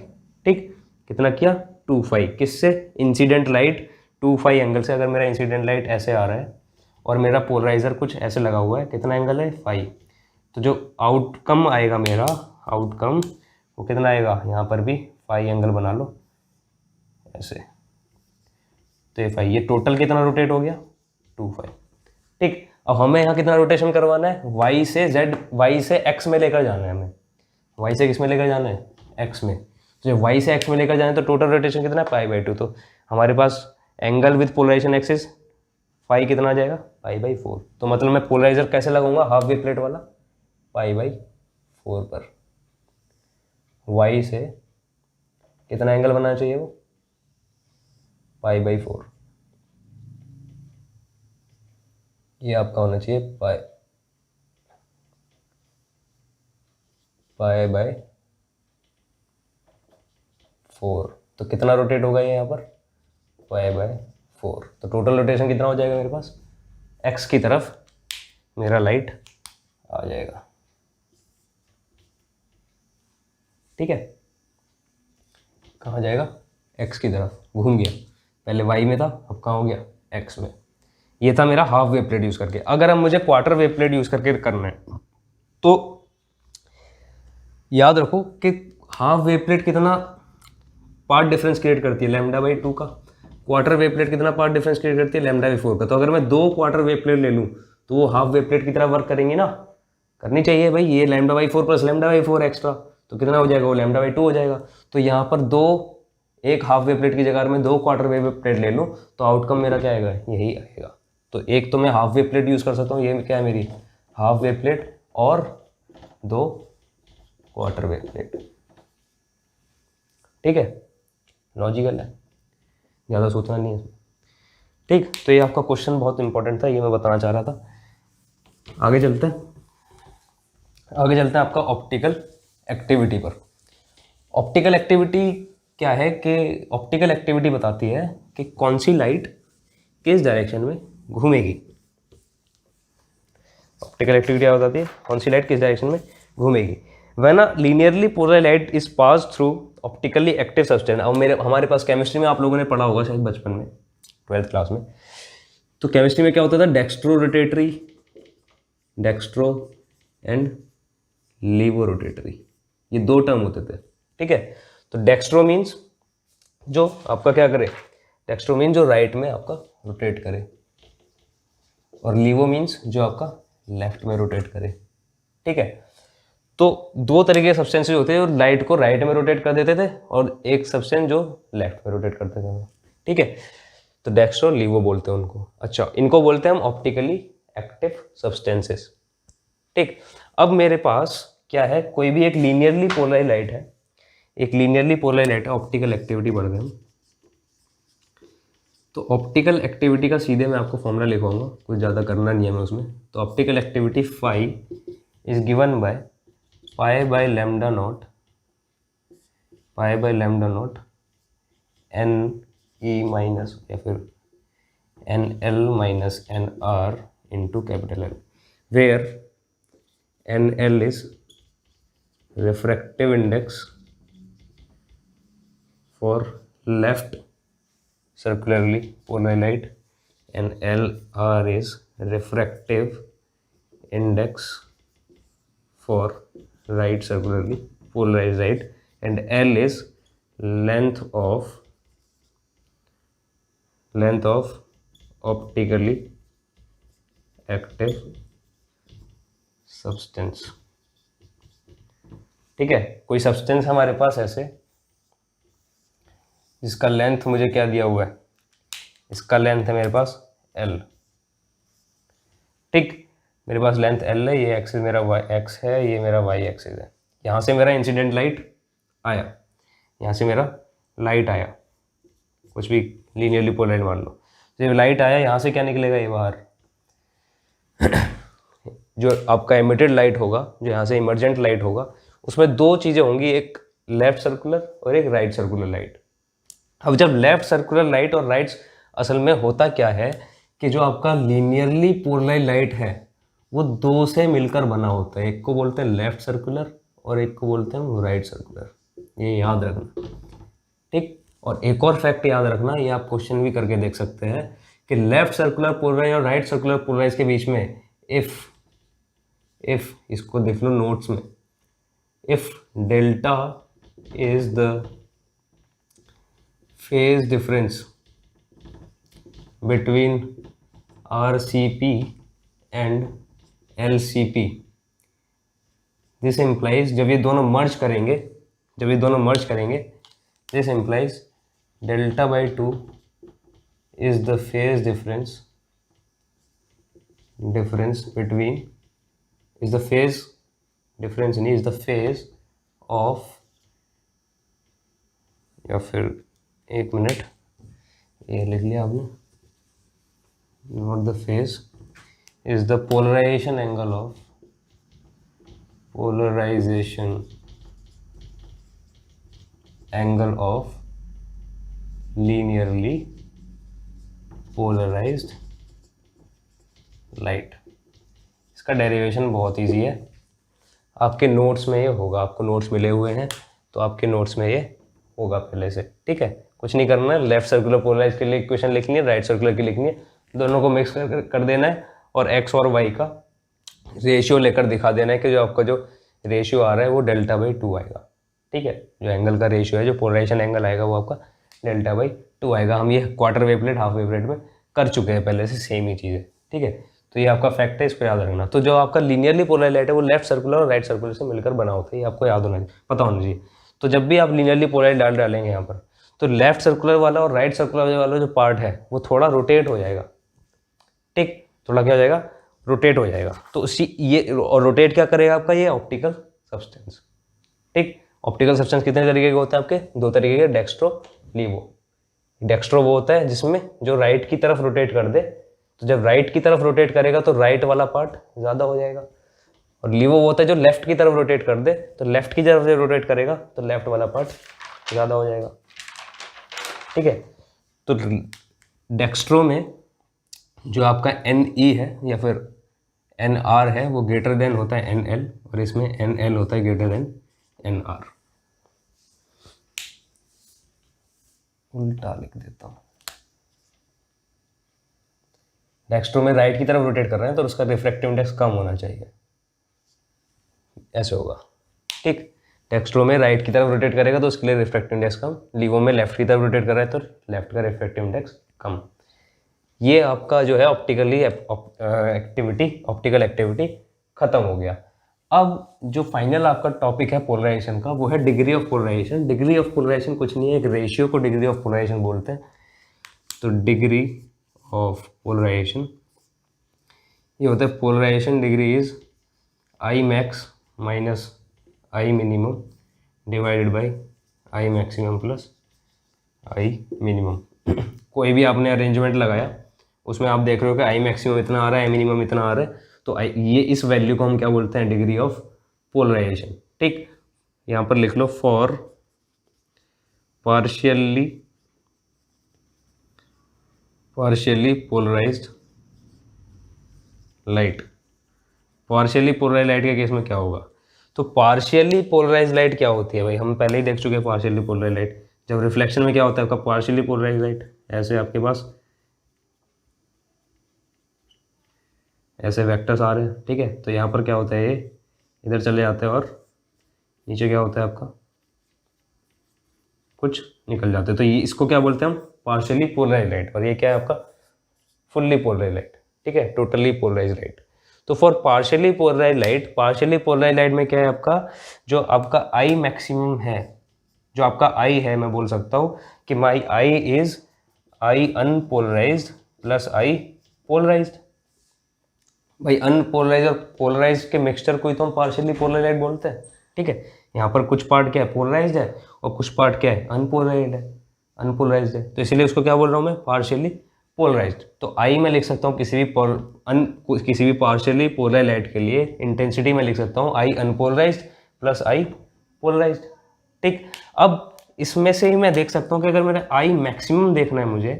ठीक, कितना किया, 2 फाई, किससे, इंसिडेंट लाइट 2 फाई एंगल से। अगर मेरा इंसिडेंट लाइट ऐसे आ रहा है और मेरा पोलराइजर कुछ ऐसे लगा हुआ है, कितना एंगल है, फाई, तो जो आउटकम आएगा मेरा, आउटकम वो कितना आएगा, यहाँ पर भी फाई एंगल बना लो ऐसे, तो ये फाई, ये टोटल कितना रोटेट हो गया, 2 फाई। ठीक, अब हमें यहाँ कितना रोटेशन करवाना है, y से z, y से x में लेकर जाना है हमें, y से किस में लेकर जाना है, x में। तो जब y से x में लेकर जाना है तो टोटल रोटेशन कितना है, π/2। तो हमारे पास angle with polarization axis phi कितना आ जाएगा, π/4। तो मतलब मैं पोलराइजर कैसे लगाऊंगा, हाफ वेव प्लेट वाला, π/4 पर। y से कितना एंगल बनाना चाहिए, वो π/4, ये आपका होना चाहिए π/4। तो कितना रोटेट होगा ये यहाँ पर, π/4। तो टोटल रोटेशन कितना हो जाएगा मेरे पास, x की तरफ मेरा लाइट आ जाएगा। ठीक है, कहाँ जाएगा, x की तरफ घूम गया, पहले y में था अब कहाँ हो गया, x में। ये था मेरा हाफ वेव प्लेट यूज़ करके। अगर अब मुझे क्वार्टर वेव प्लेट यूज़ करके करना है तो याद रखो कि हाफ वेव प्लेट कितना पार्ट डिफरेंस क्रिएट करती है, λ/2 का। क्वार्टर वेव प्लेट कितना पार्ट डिफरेंस क्रिएट करती है, λ/4 का। तो अगर मैं 2 क्वार्टर वेव प्लेट ले लूँ तो वो हाफ वेव प्लेट की तरह वर्क करेंगी ना, करनी चाहिए भाई। ये λ/4 प्लस λ/4 एक्स्ट्रा, तो कितना हो जाएगा, वो λ/2 हो जाएगा। तो यहाँ पर एक हाफ वेव प्लेट की जगह में 2 क्वार्टर वेव प्लेट ले लूँ तो आउटकम मेरा क्या आएगा, यही आएगा। तो एक तो मैं हाफ वेव प्लेट यूज़ कर सकता हूँ, ये क्या है मेरी हाफ वेव प्लेट, और 2 क्वार्टर वेव प्लेट। ठीक है, लॉजिकल है, ज़्यादा सोचना नहीं है इसमें। ठीक, तो ये आपका क्वेश्चन बहुत इंपॉर्टेंट था, ये मैं बताना चाह रहा था। आगे चलते हैं आपका ऑप्टिकल एक्टिविटी पर। ऑप्टिकल एक्टिविटी क्या है कि ऑप्टिकल एक्टिविटी बताती है कि कौन सी लाइट किस डायरेक्शन में घूमेगी। ऑप्टिकल एक्टिविटी क्या बताती है, कौन सी लाइट किस डायरेक्शन में घूमेगी। When a linearly polar light is pass through optically active substance. अब हमारे पास केमिस्ट्री में आप लोगों ने पढ़ा होगा शायद बचपन में, 12th क्लास में, तो केमिस्ट्री में क्या होता था, डेक्स्ट्रो एंड लीवो रोटेटरी, ये दो टर्म होते थे। ठीक है, तो डेक्स्ट्रो मीन्स जो आपका क्या करे, डेक्स्ट्रो मीन्स जो राइट में आपका रोटेट करे, और लीवो मीन्स जो आपका लेफ्ट में रोटेट करे। ठीक है, तो दो तरीके के सब्सटेंसेज होते हैं, जो लाइट को राइट में रोटेट कर देते थे और एक सब्सटेंस जो लेफ्ट में रोटेट करते थे। ठीक है, तो डेक्स्ट्रो लीवो बोलते हैं उनको। अच्छा, इनको बोलते हैं हम ऑप्टिकली एक्टिव सब्सटेंसेस। ठीक, अब मेरे पास क्या है, कोई भी एक लीनियरली पोलराइज लाइट है, एक लीनियरली पोलराइज लाइट है, ऑप्टिकल एक्टिविटी बढ़ गए हम। तो ऑप्टिकल एक्टिविटी का सीधे मैं आपको फॉर्मूला लिखवाऊंगा, कुछ ज़्यादा करना नहीं है मैं उसमें। तो optical activity phi is given by pi by lambda naught n e minus या फिर n l minus n r into capital l, where n l is refractive index for left circularly polarized light and LR is refractive index for right circularly polarized light and L is length of optically active substance। ठीक है, कोई substance हमारे पास ऐसे जिसका length मुझे क्या दिया हुआ है, इसका लेंथ है मेरे पास L। ठीक, मेरे पास लेंथ L है, ये एक्सिस मेरा x है, ये मेरा y एक्सिस है। यहाँ से मेरा इंसिडेंट लाइट आया, यहाँ से मेरा लाइट आया, कुछ भी लीनियरली पोलराइज्ड मान लो, जब लाइट आया यहाँ से क्या निकलेगा, ये बाहर जो आपका एमिटेड लाइट होगा, जो यहाँ से इमर्जेंट लाइट होगा, उसमें दो चीज़ें होंगी, एक लेफ्ट सर्कुलर और एक राइट सर्कुलर लाइट। अब जब लेफ्ट सर्कुलर लाइट और राइट, असल में होता क्या है कि जो आपका लीनियरली पोलराइज्ड लाइट है वो दो से मिलकर बना होता है, एक को बोलते हैं लेफ्ट सर्कुलर और एक को बोलते हैं राइट सर्कुलर, ये याद रखना। ठीक, और एक और फैक्ट याद रखना, ये आप क्वेश्चन भी करके देख सकते हैं कि लेफ्ट सर्कुलर पोलराइज और राइट सर्कुलर पोलराइज के बीच में इफ इसको देख लो नोट्स में, if delta is the phase difference between RCP and LCP, this implies जब ये दोनों मर्ज करेंगे, this implies delta by 2 is the phase difference between is the phase of, या फिर एक मिनट ये लिख लिया आपने, not the phase, is the polarization angle of linearly polarized light. इसका डेरिवेशन बहुत इजी है, आपके नोट्स में ये होगा, आपको नोट्स मिले हुए हैं तो आपके नोट्स में ये होगा पहले से। ठीक है, कुछ नहीं करना है, लेफ्ट सर्कुलर पोलराइज के लिए इक्वेशन लिखनी है, राइट सर्कुलर की लिखनी है, दोनों को मिक्स कर देना है और x और y का रेशियो लेकर दिखा देना है कि जो आपका जो रेशियो आ रहा है वो डेल्टा बाई 2 आएगा। ठीक है, जो एंगल का रेशियो है, जो पोलराइजेशन एंगल आएगा वो आपका डेल्टा बाई 2 आएगा। हम ये quarter wave plate, half wave plate में कर चुके हैं पहले से, सेम ही चीज़ है। ठीक है, तो ये आपका फैक्ट है, इसको याद रखना। तो जो आपका लीनियरली पोलराइज्ड लाइट है वो लेफ्ट सर्कुलर और राइट सर्कुलर से मिलकर बना होता है, ये आपको याद होना चाहिए, पता होना चाहिए। तो जब भी आप लीनियरली पोलराइज्ड डालेंगे यहाँ पर, तो लेफ्ट सर्कुलर वाला और राइट सर्कुलर वाला जो पार्ट है वो थोड़ा रोटेट हो जाएगा। ठीक, थोड़ा क्या हो जाएगा, रोटेट हो जाएगा। तो ये और रोटेट क्या करेगा आपका, ये ऑप्टिकल सब्सटेंस। ठीक, ऑप्टिकल सब्सटेंस कितने तरीके के होते हैं आपके, दो तरीके के, डेक्स्ट्रो लीवो। डेक्स्ट्रो वो होता है जिसमें जो राइट की तरफ रोटेट कर दे, तो जब राइट की तरफ रोटेट करेगा तो राइट वाला पार्ट ज़्यादा हो जाएगा, और लीवो वो होता है जो लेफ्ट की तरफ रोटेट कर दे, तो लेफ्ट की तरफ से रोटेट करेगा तो लेफ्ट वाला पार्ट ज़्यादा हो जाएगा। ठीक है, तो डेक्स्ट्रो में जो आपका एन ई है या फिर एन आर है वो ग्रेटर देन होता है एन एल, और इसमें एन एल होता है ग्रेटर देन एन आर। उल्टा लिख देता हूँ। डेक्स्ट्रो में राइट की तरफ रोटेट कर रहे हैं तो उसका रिफ्रैक्टिव इंडेक्स कम होना चाहिए, ऐसे होगा। ठीक, डेक्स्ट्रो में राइट की तरफ रोटेट करेगा तो उसके लिए रिफ्रैक्टिव इंडेक्स कम, लीवो में लेफ्ट की तरफ रोटेट कर रहा है तो लेफ्ट का रिफ्रैक्टिव इंडेक्स कम। ये आपका जो है ऑप्टिकल एक्टिविटी खत्म हो गया। अब जो फाइनल आपका टॉपिक है पोलराइजेशन का, वो है degree of polarization. Degree of polarization कुछ नहीं है, एक रेशियो को डिग्री ऑफ पोलराइजेशन बोलते हैं। तो डिग्री ऑफ पोलराइजेशन ये होता है, polarization degree is I max minus I minimum divided by I maximum plus I minimum. कोई भी आपने अरेंजमेंट लगाया उसमें आप देख रहे हो कि आई मैक्सिमम इतना आ रहा है, आई मिनिमम इतना आ रहा है, तो ये इस वैल्यू को हम क्या बोलते हैं, डिग्री ऑफ पोलराइजेशन। ठीक, यहाँ पर लिख लो for partially polarized light. Partially polarized light के केस में क्या होगा, तो पार्शियली पोलराइज्ड लाइट क्या होती है भाई, हम पहले ही देख चुके हैं पार्शियली पोलराइज्ड लाइट। जब रिफ्लेक्शन में क्या होता है आपका पार्शियली पोलराइज्ड लाइट, ऐसे आपके पास ऐसे वेक्टर्स आ रहे हैं। ठीक है, तो यहाँ पर क्या होता है, ये इधर चले जाते हैं और नीचे क्या होता है आपका कुछ निकल जाते हैं, तो ये इसको क्या बोलते हैं हम, पार्शियली पोलराइज्ड लाइट। और ये क्या है आपका फुल्ली पोलराइज्ड लाइट। ठीक है, टोटली पोलराइज्ड लाइट। तो फॉर पार्शियली पोलराइज्ड लाइट में क्या है आपका, जो आपका आई मैक्सिमम है, जो आपका आई है, मैं बोल सकता हूँ कि my I is I unpolarized plus I polarized. भाई अनपोलराइज और पोलराइज के मिक्सचर को ही तो हम पार्शियली पोलराइज्ड बोलते हैं। ठीक है, यहाँ पर कुछ पार्ट क्या है पोलराइज्ड है और कुछ पार्ट क्या है अनपोलराइज्ड है, तो इसीलिए उसको क्या बोल रहा हूँ मैं, पार्शियली पोलराइज्ड। तो आई में लिख सकता हूँ किसी भी पार्शियली पोलराइज्ड लाइट के लिए इंटेंसिटी में लिख सकता हूँ आई अनपोलराइज्ड प्लस आई पोलराइज्ड। ठीक, अब इसमें से ही मैं देख सकता हूँ कि अगर मेरा आई मैक्सिमम देखना है मुझे,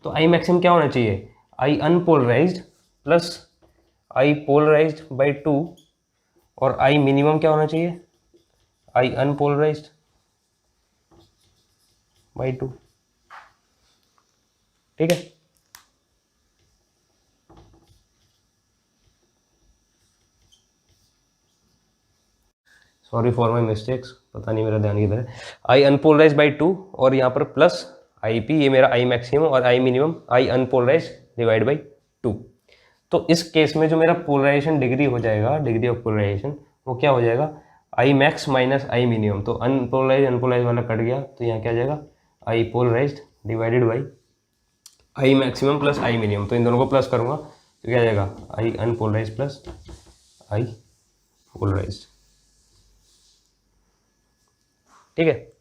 तो आई मैक्सिमम क्या होना चाहिए, I unpolarized plus I polarized by 2, और आई मिनिमम क्या होना चाहिए, आई अनपोलराइज्ड बाई 2। ठीक है, सॉरी फॉर माई मिस्टेक्स, पता नहीं मेरा ध्यान किधर है। आई अनपोलराइज बाई 2 और यहाँ पर प्लस आई पी, ये मेरा आई मैक्सिमम, और I minimum I unpolarize divide by 2। तो इस केस में जो मेरा पोलराइजेशन डिग्री हो जाएगा, डिग्री ऑफ पोलराइजेशन, वो क्या हो जाएगा, I max minus I minimum. तो अनपोलराइज वाला कट गया, तो यहाँ क्या आ जाएगा, I polarized divided by I maximum plus I minimum. तो इन दोनों को प्लस करूँगा तो क्या आ जाएगा, आई अनपोलराइज प्लस आई पोलराइज्ड। ठीक है,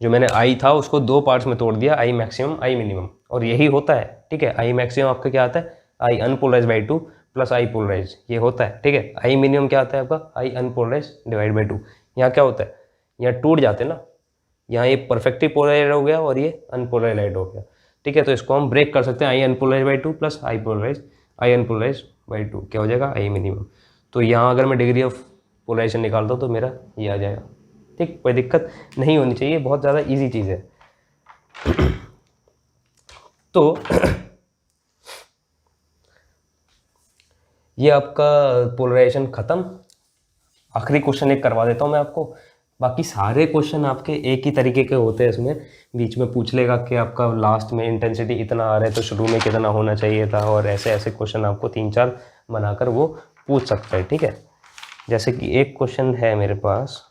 जो मैंने आई था उसको दो पार्ट्स में तोड़ दिया, आई मैक्सिमम आई मिनिमम, और यही होता है। ठीक है, आई मैक्सिमम आपका क्या आता है, I unpolarize by 2 plus I polarize, ये होता है। ठीक है, आई मिनिमम क्या आता है आपका, आई अनपोलराइज डिवाइड बाई 2। यहाँ क्या होता है, यहाँ टूट जाते हैं ना, यहाँ ये परफेक्टली पोलराइज हो गया और ये अनपोलराइज हो गया। ठीक है, तो इसको हम ब्रेक कर सकते हैं, I unpolarize by 2 plus I unpolarize by 2 क्या हो जाएगा, आई मिनिमम। तो यहाँ अगर मैं डिग्री ऑफ पोलराइजेशन निकालता हूँ तो मेरा ये आ जाएगा। ठीक, कोई दिक्कत नहीं होनी चाहिए, बहुत ज़्यादा इजी चीज़ है। तो ये आपका पोलराइजेशन ख़त्म। आखिरी क्वेश्चन एक करवा देता हूँ मैं आपको, बाकी सारे क्वेश्चन आपके एक ही तरीके के होते हैं। इसमें बीच में पूछ लेगा कि आपका लास्ट में इंटेंसिटी इतना आ रहा है तो शुरू में कितना होना चाहिए था, और ऐसे ऐसे क्वेश्चन आपको 3-4 बनाकर वो पूछ सकता है। ठीक है, जैसे कि एक क्वेश्चन है मेरे पास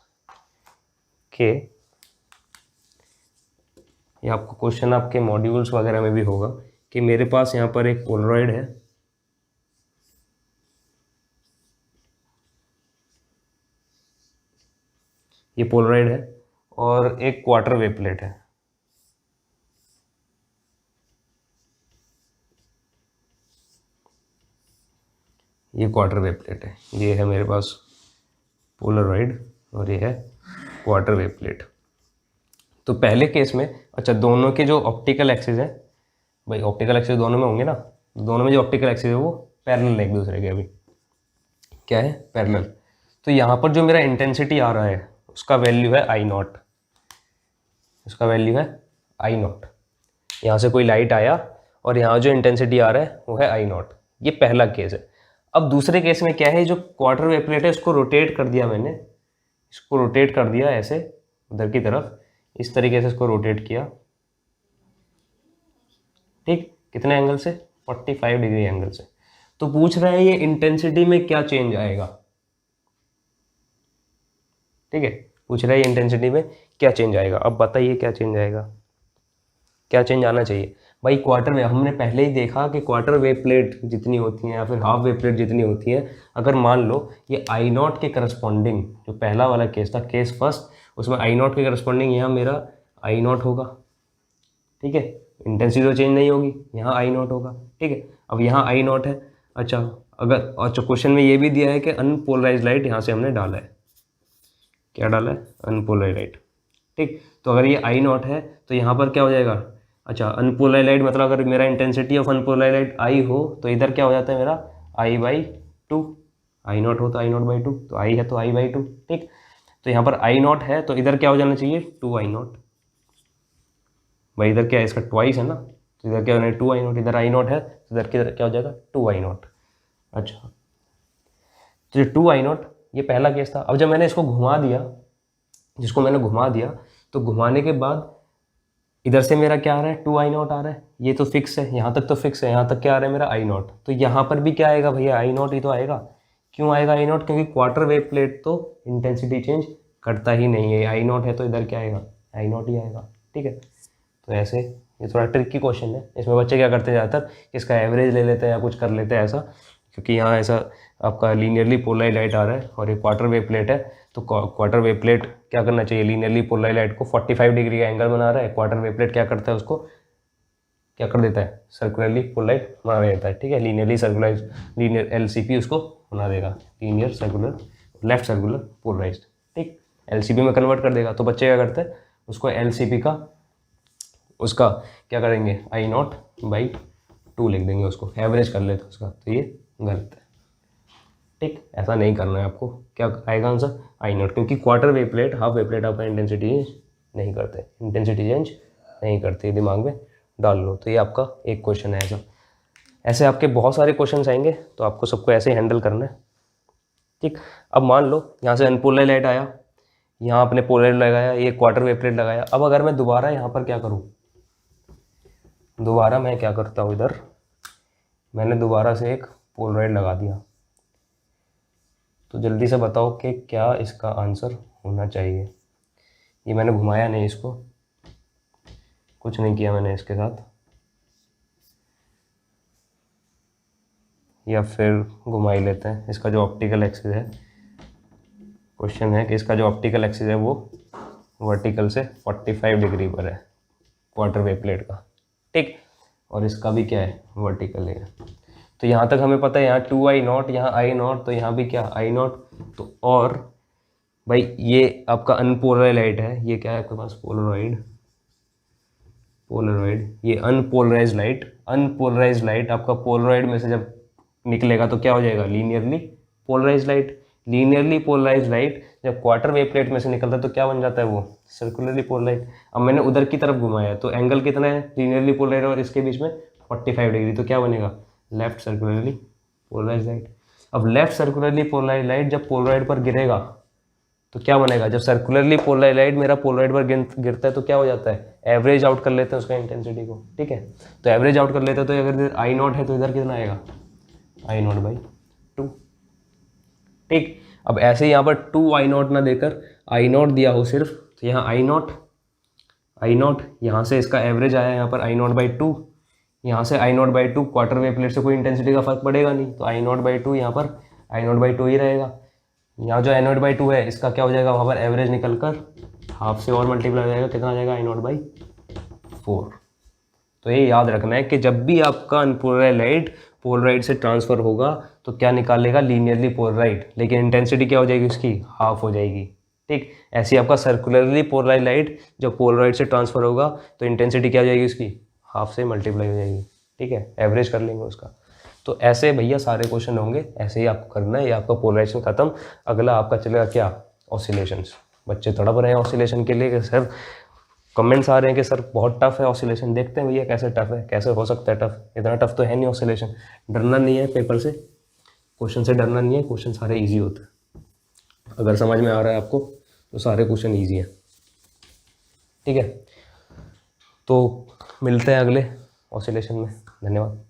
कि ये आपको क्वेश्चन आपके मॉड्यूल्स वगैरह में भी होगा कि मेरे पास यहाँ पर एक पोलरॉइड है, ये पोलरॉइड है, और एक क्वार्टर वेव प्लेट है। ये क्वार्टर वेव प्लेट है, ये है मेरे पास पोलराइड और ये है क्वार्टर वेव प्लेट। तो पहले केस में अच्छा दोनों के जो ऑप्टिकल एक्सिस है, भाई ऑप्टिकल एक्सिस दोनों में होंगे ना, दोनों में जो ऑप्टिकल एक्सिस है वो पैरेलल है एक दूसरे के, अभी क्या है पैरेलल। तो यहाँ पर जो मेरा इंटेंसिटी आ रहा है उसका वैल्यू है आई नॉट, उसका वैल्यू है आई नॉट। यहाँ से कोई लाइट आया और यहाँ जो इंटेंसिटी आ रहा है वो है आई नॉट। ये पहला केस है। अब दूसरे केस में क्या है, जो क्वार्टर वेव प्लेट है इसको रोटेट कर दिया मैंने, इसको रोटेट कर दिया ऐसे उधर की तरफ, इस तरीके से इसको रोटेट किया, ठीक, कितने एंगल से 45 डिग्री एंगल से। तो पूछ रहा है ये इंटेंसिटी में क्या चेंज आएगा, ठीक है, पूछ रहा है ये इंटेंसिटी में क्या चेंज आएगा। अब बताइए क्या चेंज आएगा, क्या चेंज आना चाहिए भाई। क्वार्टर वेव हमने पहले ही देखा कि क्वार्टर वेव प्लेट जितनी होती हैं या फिर हाफ वेव प्लेट जितनी होती हैं, अगर मान लो ये आई नॉट के करस्पॉन्डिंग, जो पहला वाला केस था केस फर्स्ट, उसमें आई नॉट के करस्पॉन्डिंग यहाँ मेरा आई नॉट होगा, ठीक है, इंटेंसिटी तो चेंज नहीं होगी, यहाँ आई नॉट होगा, ठीक है। अब यहाँ आई नॉट है, अच्छा क्वेश्चन में ये भी दिया है कि अनपोलराइज लाइट यहाँ से हमने डाला है, क्या डाला है, अनपोलराइज लाइट, ठीक। तो अगर ये आई नॉट है तो यहाँ पर क्या हो जाएगा, अच्छा अनपोलराइज लाइट मतलब अगर मेरा इंटेंसिटी ऑफ अनपोलराइज लाइट आई हो तो इधर क्या हो जाता है मेरा आई बाई टू, आई नॉट हो तो आई नॉट बाई टू, तो आई है तो आई बाई टू, ठीक। तो यहाँ पर आई नॉट है तो इधर क्या हो जाना चाहिए टू आई नॉट, भाई इधर क्या है इसका ट्वाइस है ना, तो इधर क्या होना है टू आई नॉट, इधर आई नॉट है तो इधर क्या हो जाएगा टू आई नॉट। अच्छा तो ये टू आई नॉट ये पहला केस था। अब जब मैंने इसको घुमा दिया, जिसको मैंने घुमा दिया, तो घुमाने के बाद इधर से मेरा क्या आ रहा है टू आई नॉट आ रहा है, ये तो फिक्स है, यहाँ तक तो फिक्स है, यहाँ तक क्या आ रहा है मेरा आई नॉट। तो यहाँ पर भी क्या आएगा भैया आई नॉट ही तो आएगा। क्यों आएगा आई नॉट, क्योंकि क्वार्टर वेव प्लेट तो इंटेंसिटी चेंज करता ही नहीं है, आई नॉट है तो इधर क्या आएगा आई नॉट ही आएगा, ठीक है। तो ऐसे ये थोड़ा ट्रिकी क्वेश्चन है, इसमें बच्चे क्या करते हैं ज़्यादातर इसका एवरेज ले लेते हैं या कुछ कर लेते हैं ऐसा, क्योंकि यहाँ ऐसा आपका लीनियरली पोलराइज लाइट आ रहा है और ये क्वार्टर वेव प्लेट है, तो क्वार्टर वेव प्लेट क्या करना चाहिए, लीनियरली पोलराइज लाइट को 45 डिग्री का एंगल बना रहा है, क्वार्टर वेव प्लेट क्या करता है उसको क्या कर देता है सर्कुलरली पोलराइज बना देता है, ठीक है, लीनियरली सर्कुलराइज लीनियर एलसीपी उसको बना देगा, linear circular left circular polarize, ठीक, एलसीपी में कन्वर्ट कर देगा। तो बच्चे क्या करते हैं उसको एलसीपी का उसका क्या करेंगे आई नॉट बाई टू लिख देंगे, उसको एवरेज कर लेते उसका, तो ये गलत है, ठीक, ऐसा नहीं करना है आपको। क्या आएगा आंसर आई नॉट, क्योंकि quarter wave plate half wave plate आपका इंटेंसिटी चेंज नहीं करते, इंटेंसिटी चेंज नहीं करते, दिमाग में डाल लो। तो ये आपका एक क्वेश्चन है ऐसा। ऐसे आपके बहुत सारे क्वेश्चन आएंगे तो आपको सबको ऐसे ही हैंडल करना है, ठीक। अब मान लो यहाँ से अनपोलराइज लाइट आया, यहाँ अपने पोलराइज लगाया, ये क्वार्टर वेव प्लेट लगाया। अब अगर मैं दोबारा यहाँ पर क्या करूँ, दोबारा मैं क्या करता हूँ, इधर मैंने दोबारा से एक पोलराइड लगा दिया, तो जल्दी से बताओ कि क्या इसका आंसर होना चाहिए। ये मैंने घुमाया नहीं, इसको कुछ नहीं किया मैंने इसके साथ, या फिर घुमा ही लेते हैं। इसका जो ऑप्टिकल एक्सिस है, क्वेश्चन है कि इसका जो ऑप्टिकल एक्सिस है वो वर्टिकल से 45 डिग्री पर है क्वार्टर वेव प्लेट का, ठीक, और इसका भी क्या है वर्टिकल है। तो यहाँ तक हमें पता है यहाँ टू आई नॉट, यहाँ आई नॉट, तो यहाँ भी क्या आई नॉट। तो और भाई ये आपका अनपोलराइज लाइट है, ये क्या है आपके पास पोलराइड, पोलराइड, ये अनपोलराइज लाइट, अनपोलराइज लाइट आपका पोलराइड में से जब निकलेगा तो क्या हो जाएगा linearly polarize light, linearly polarize light जब क्वार्टर वेव प्लेट में से निकलता है तो क्या बन जाता है वो सर्कुलरली पोलराइज। अब मैंने उधर की तरफ घुमाया तो एंगल कितना है लीनियरली पोलराइज और इसके बीच में 45 डिग्री, तो क्या बनेगा लेफ्ट सर्कुलरली पोलराइज लाइट। अब लेफ्ट सर्कुलरली पोलराइज लाइट जब पोलराइड पर गिरेगा तो क्या बनेगा, जब सर्कुलरली पोलराइज लाइट मेरा पोलराइड पर गिरता है तो क्या हो जाता है एवरेज आउट कर लेते हैं उसका इंटेंसिटी को, ठीक है। तो एवरेज आउट कर लेते हैं, तो अगर इधर आई नॉट है तो इधर कितना आएगा आई नॉट बाई टू, ठीक। अब ऐसे यहाँ पर टू आई नॉट ना देकर आई नॉट दिया हो सिर्फ, तो यहाँ आई नॉट यहाँ से इसका एवरेज आया यहाँ पर आई नॉट बाई टू, यहाँ से I not by two, quarter wave plate से कोई इंटेंसिटी का फर्क पड़ेगा नहीं, तो आई नॉट बाई टू यहाँ पर आई नॉट बाई टू ही रहेगा। यहाँ जो आई नॉट बाई टू है इसका क्या हो जाएगा वहाँ पर एवरेज निकल कर हाफ से और मल्टीप्लाई हो जाएगा, कितना आ जाएगा आई नॉट बाई 4। तो ये याद रखना है कि जब भी आपका अनपोलराइज लाइट पोलराइड से ट्रांसफ़र होगा तो क्या निकालेगा, लीनियरली पोलराइड, लेकिन इंटेंसिटी क्या हो जाएगी उसकी, हाफ हो जाएगी। ठीक, ऐसे ही आपका सर्कुलरली पोलराइड लाइट जब पोलराइड से ट्रांसफ़र होगा तो इंटेंसिटी क्या हो जाएगी उसकी, हाफ से मल्टीप्लाई हो जाएगी। ठीक है, एवरेज कर लेंगे उसका। तो ऐसे भैया सारे क्वेश्चन होंगे, ऐसे ही आपको करना है। ये आपका पोलराइजेशन खत्म, अगला आपका चलेगा क्या, ऑसिलेशंस। बच्चे तड़प रहे हैं ऑसिलेशन के लिए कि सर, कमेंट्स आ रहे हैं कि सर बहुत टफ है ऑसिलेशन। देखते हैं भैया कैसे टफ है, कैसे हो सकता है टफ, इतना टफ तो है नहीं ऑसिलेशन। डरना नहीं है पेपर से, क्वेश्चन से डरना नहीं है, क्वेश्चन सारे ईजी होते हैं। अगर समझ में आ रहा है आपको तो सारे क्वेश्चन ईजी हैं। ठीक है, तो मिलते हैं अगले ऑसिलेशन में। धन्यवाद।